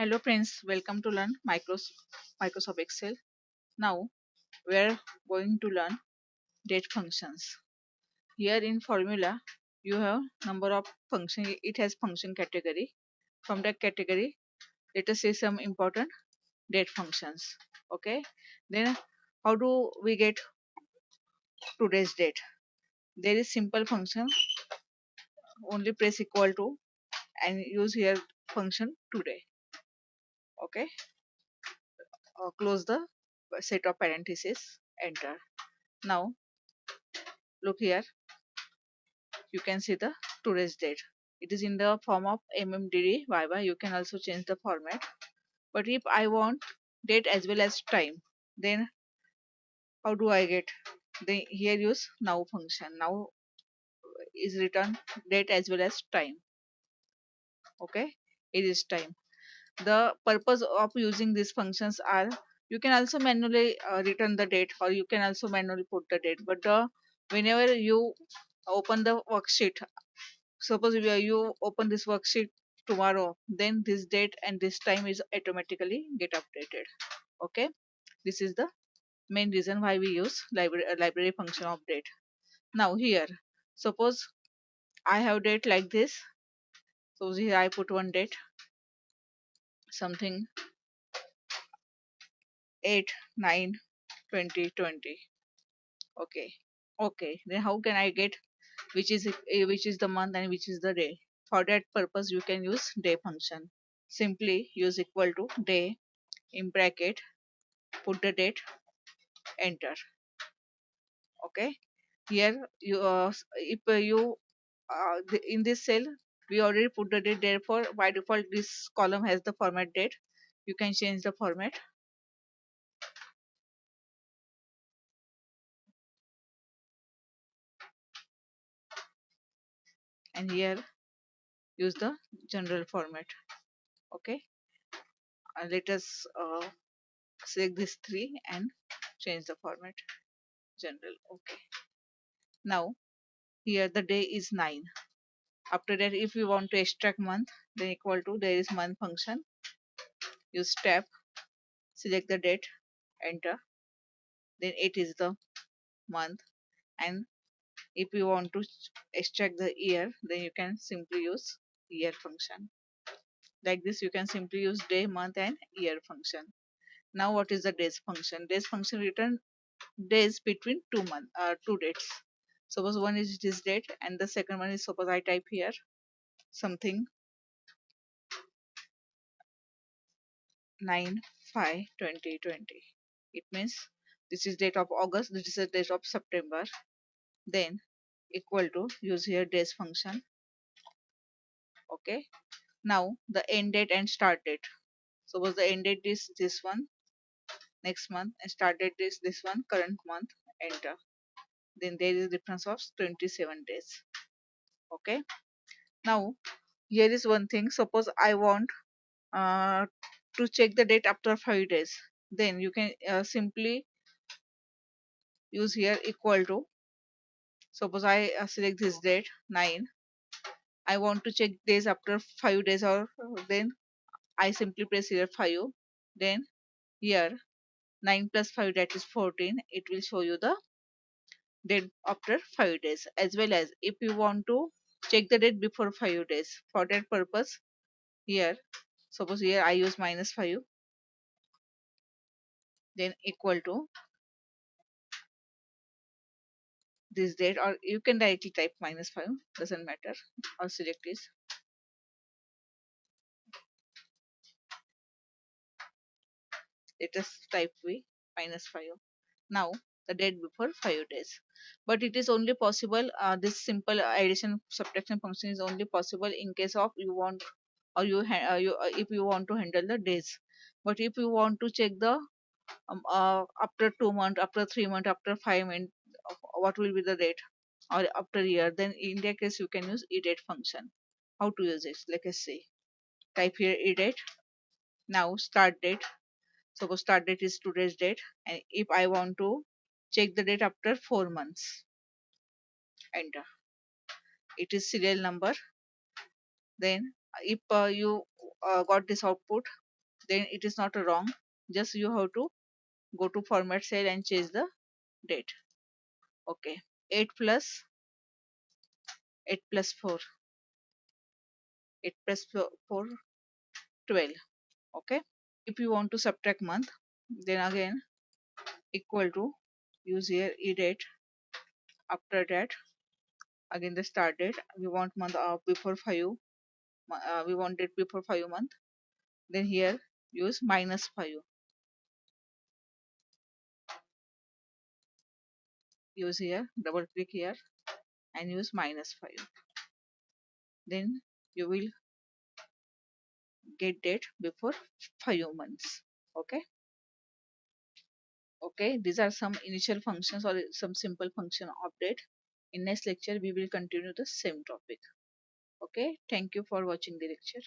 Hello friends, welcome to learn Microsoft Excel. Now we're going to learn date functions. Here in formula, you have number of function. It has function category. From that category, let us see some important date functions. Okay. Then how do we get today's date? There is simple function. Only press equal to and use here function today. Okay. Close the set of parentheses. Enter. Now look here, you can see the today's date. It is in the form of mmddyyy. You can also change the format. But if I want date as well as time, then how do I get? Then here use now function. Now is written date as well as time. Okay, it is time. The purpose of using these functions are you can also manually return the date, or you can also manually put the date. But whenever you open the worksheet, suppose you open this worksheet tomorrow, then this date and this time is automatically get updated. Okay, this is the main reason why we use library function of date. Now here, suppose I have date like this. So here I put one date, something 8 9 2020. Okay, okay, then how can I get which is the month and which is the day? For that purpose you can use day function. Simply use equal to day in bracket, put the date, enter. Okay, here you if you in this cell we already put the date, therefore by default this column has the format date. You can change the format, and here use the general format. Okay, let us select these three and change the format, general. Okay, now here the day is 9. After that, if we want to extract month, then equal to there is month function. Use tab, select the date, enter. Then it is the month. And if you want to extract the year, then you can simply use year function. Like this, you can simply use day, month, and year function. Now, what is the days function? Days function return days between two dates. Suppose one is this date, and the second one is, suppose I type here something 9/5/2020. It means this is date of August, this is the date of September. Then equal to, use here days function. Okay, now the end date and start date. Suppose the end date is this one, next month, and start date is this one, current month. Enter. Then there is difference of 27 days. Okay, now here is one thing. Suppose I want uh, to check the date after 5 days, then you can simply use here equal to, suppose I select this date 9. I want to check days after 5 days, or then I simply press here 5. Then here 9 plus 5, that is 14. It will show you the date after 5 days. As well as if you want to check the date before 5 days, for that purpose here, suppose here I use -5, then equal to this date, or you can directly type -5, doesn't matter, or select this. Let us type v -5. Now the date before 5 days. But it is only possible, this simple addition subtraction function is only possible in case of you want, or if you want to handle the days. But if you want to check the after 2 months, after 3 months, after 5 months, what will be the date, or after year, then in that case you can use edate function. How to use it, let us see. Type here edate. Now start date. Suppose start date is today's date, and if I want to check the date after 4 months, enter. It is serial number. Then if you got this output, then it is not wrong. Just you have to go to format cell and change the date. Okay. 8 plus 8 plus 4. 8 plus 4, 12. Okay. If you want to subtract month, then again equal to, use here edate. After that, again the start date. We want month of before 5. We want it before 5 month. Then here use -5. Use here, double click here and use -5. Then you will get date before 5 months. Okay. Okay, these are some initial functions or some simple function update. In next lecture we will continue the same topic. Okay, thank you for watching the lecture.